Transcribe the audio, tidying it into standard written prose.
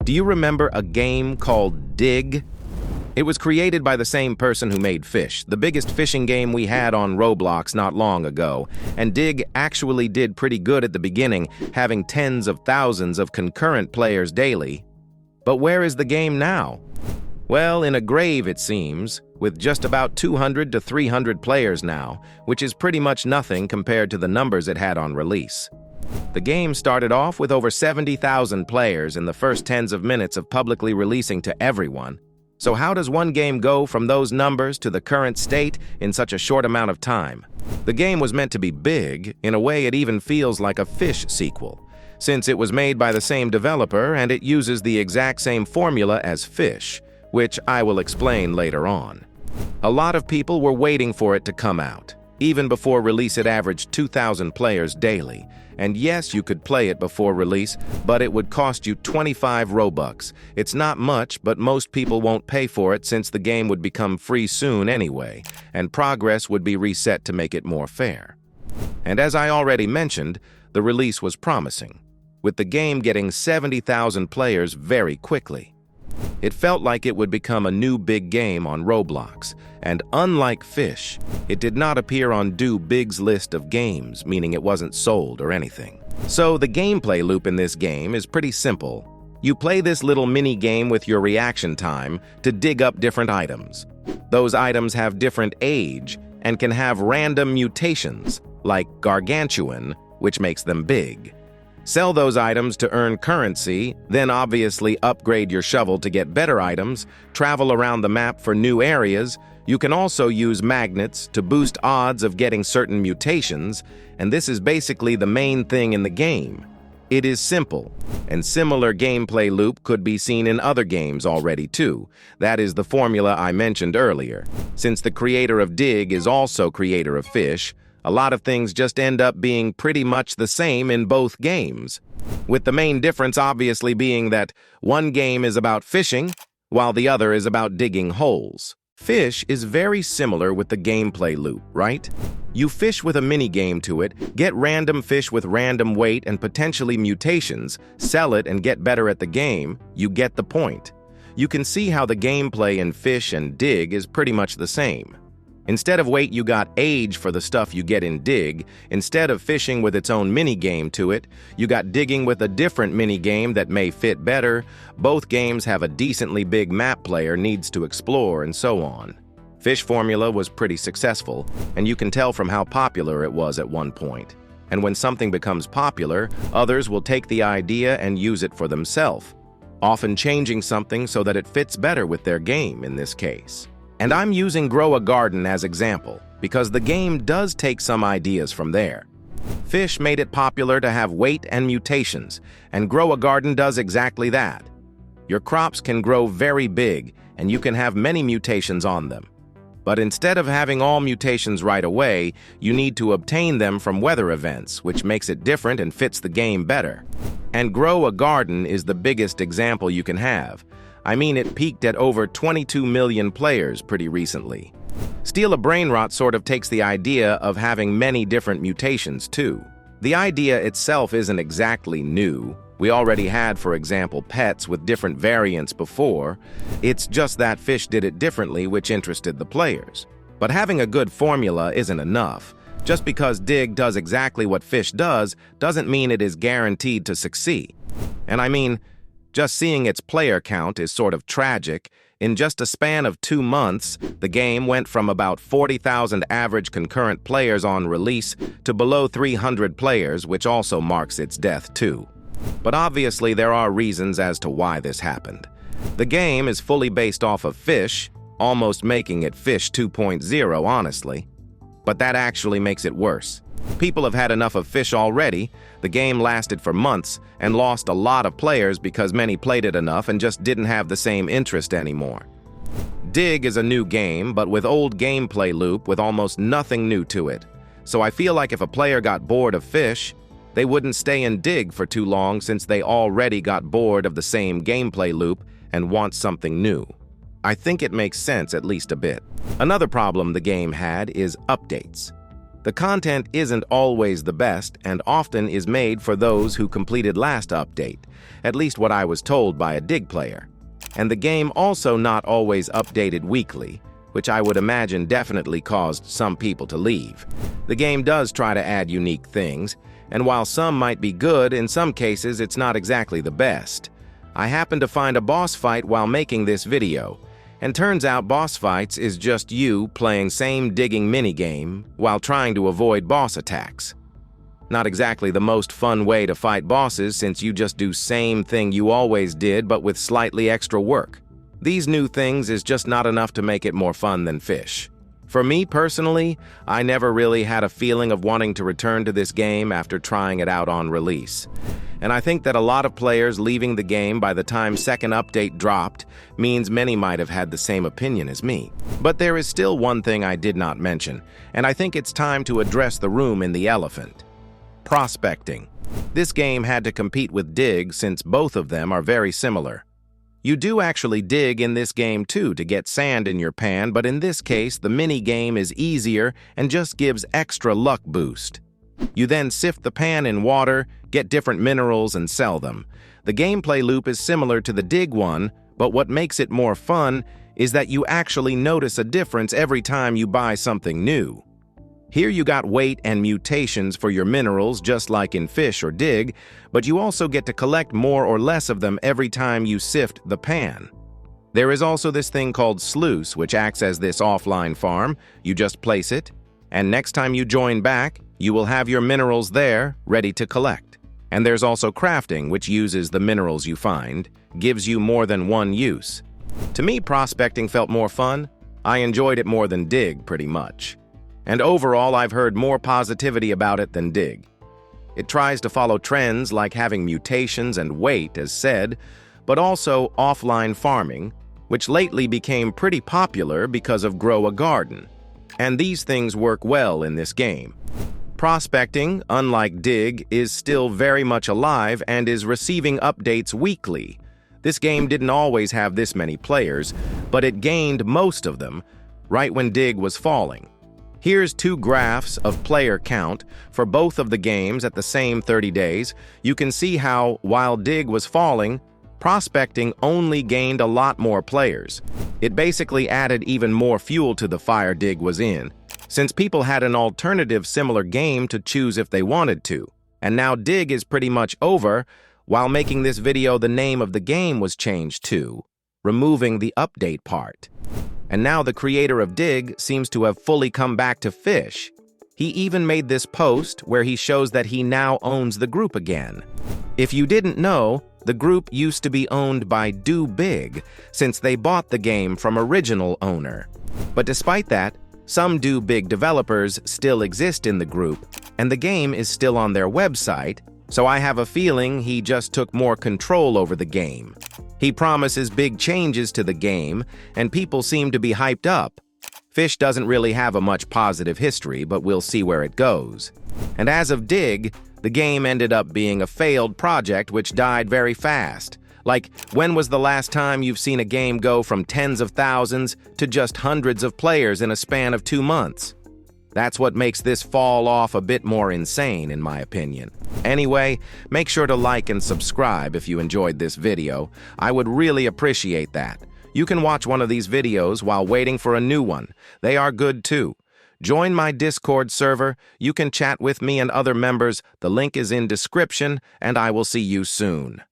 Do you remember a game called Dig? It was created by the same person who made Fish, the biggest fishing game we had on Roblox not long ago, and Dig actually did pretty good at the beginning, having tens of thousands of concurrent players daily. But where is the game now? Well, in a grave it seems, with just about 200 to 300 players now, which is pretty much nothing compared to the numbers it had on release. The game started off with over 70,000 players in the first tens of minutes of publicly releasing to everyone. So how does one game go from those numbers to the current state in such a short amount of time? The game was meant to be big. In a way, it even feels like a Fish sequel, since it was made by the same developer and it uses the exact same formula as Fish, which I will explain later on. A lot of people were waiting for it to come out. Even before release, it averaged 2,000 players daily. And yes, you could play it before release, but it would cost you 25 Robux. It's not much, but most people won't pay for it since the game would become free soon anyway, and progress would be reset to make it more fair. And as I already mentioned, the release was promising, with the game getting 70,000 players very quickly. It felt like it would become a new big game on Roblox, and unlike Fish, it did not appear on Do Big's list of games, meaning it wasn't sold or anything. So the gameplay loop in this game is pretty simple. You play this little mini-game with your reaction time to dig up different items. Those items have different age and can have random mutations, like gargantuan, which makes them big. Sell those items to earn currency, then obviously upgrade your shovel to get better items, travel around the map for new areas. You can also use magnets to boost odds of getting certain mutations, and this is basically the main thing in the game. It is simple, and similar gameplay loop could be seen in other games already too. That is the formula I mentioned earlier. Since the creator of Dig is also creator of Fish, a lot of things just end up being pretty much the same in both games, with the main difference obviously being that one game is about fishing, while the other is about digging holes. Fish is very similar with the gameplay loop, right? You fish with a mini-game to it, get random fish with random weight and potentially mutations, sell it and get better at the game. You get the point. You can see how the gameplay in Fish and Dig is pretty much the same. Instead of weight, you got age for the stuff you get in Dig. Instead of fishing with its own mini-game to it, you got digging with a different mini-game that may fit better. Both games have a decently big map player needs to explore and so on. Fish formula was pretty successful, and you can tell from how popular it was at one point. And when something becomes popular, others will take the idea and use it for themselves, often changing something so that it fits better with their game in this case. And I'm using Grow a Garden as example, because the game does take some ideas from there. Fish made it popular to have weight and mutations, and Grow a Garden does exactly that. Your crops can grow very big, and you can have many mutations on them. But instead of having all mutations right away, you need to obtain them from weather events, which makes it different and fits the game better. And Grow a Garden is the biggest example you can have. I mean, it peaked at over 22 million players pretty recently. Steal a Brainrot sort of takes the idea of having many different mutations too. The idea itself isn't exactly new. We already had, for example, pets with different variants before. It's just that Fish did it differently, which interested the players. But having a good formula isn't enough. Just because Dig does exactly what Fish does doesn't mean it is guaranteed to succeed. And I mean, just seeing its player count is sort of tragic. In just a span of 2 months, the game went from about 40,000 average concurrent players on release to below 300 players, which also marks its death too. But obviously there are reasons as to why this happened. The game is fully based off of Fish, almost making it Fish 2.0 honestly. But that actually makes it worse. People have had enough of Fish already. The game lasted for months and lost a lot of players because many played it enough and just didn't have the same interest anymore. Dig is a new game, but with old gameplay loop with almost nothing new to it. So I feel like if a player got bored of Fish, they wouldn't stay in Dig for too long since they already got bored of the same gameplay loop and want something new. I think it makes sense at least a bit. Another problem the game had is updates. The content isn't always the best and often is made for those who completed last update, at least what I was told by a Dig player. And the game also not always updated weekly, which I would imagine definitely caused some people to leave. The game does try to add unique things, and while some might be good, in some cases it's not exactly the best. I happened to find a boss fight while making this video, and turns out boss fights is just you playing same digging minigame while trying to avoid boss attacks. Not exactly the most fun way to fight bosses since you just do same thing you always did but with slightly extra work. These new things is just not enough to make it more fun than Fish. For me personally, I never really had a feeling of wanting to return to this game after trying it out on release. And I think that a lot of players leaving the game by the time second update dropped means many might have had the same opinion as me. But there is still one thing I did not mention, and I think it's time to address the room in the elephant. Prospecting. This game had to compete with Dig since both of them are very similar. You do actually dig in this game too to get sand in your pan, but in this case the mini game is easier and just gives extra luck boost. You then sift the pan in water, get different minerals and sell them. The gameplay loop is similar to the Dig one, but what makes it more fun is that you actually notice a difference every time you buy something new. Here you got weight and mutations for your minerals just like in Fish or Dig, but you also get to collect more or less of them every time you sift the pan. There is also this thing called Sluice, which acts as this offline farm. You just place it, and next time you join back, you will have your minerals there, ready to collect. And there's also crafting, which uses the minerals you find, gives you more than one use. To me, prospecting felt more fun. I enjoyed it more than Dig, pretty much. And overall, I've heard more positivity about it than Dig. It tries to follow trends like having mutations and weight, as said, but also offline farming, which lately became pretty popular because of Grow a Garden. And these things work well in this game. Prospecting, unlike Dig, is still very much alive and is receiving updates weekly. This game didn't always have this many players, but it gained most of them right when Dig was falling. Here's two graphs of player count for both of the games at the same 30 days. You can see how, while Dig was falling, prospecting only gained a lot more players. It basically added even more fuel to the fire Dig was in, since people had an alternative similar game to choose if they wanted to. And now Dig is pretty much over. While making this video, the name of the game was changed to, removing the update part. And now the creator of Dig seems to have fully come back to Fish. He even made this post where he shows that he now owns the group again. If you didn't know, the group used to be owned by Do Big, since they bought the game from original owner. But despite that, some Do Big developers still exist in the group, and the game is still on their website, so I have a feeling he just took more control over the game. He promises big changes to the game, and people seem to be hyped up. Fish doesn't really have a much positive history, but we'll see where it goes. And as of Dig, the game ended up being a failed project which died very fast. Like, when was the last time you've seen a game go from tens of thousands to just hundreds of players in a span of 2 months? That's what makes this fall off a bit more insane, in my opinion. Anyway, make sure to like and subscribe if you enjoyed this video. I would really appreciate that. You can watch one of these videos while waiting for a new one. They are good too. Join my Discord server. You can chat with me and other members. The link is in description, and I will see you soon.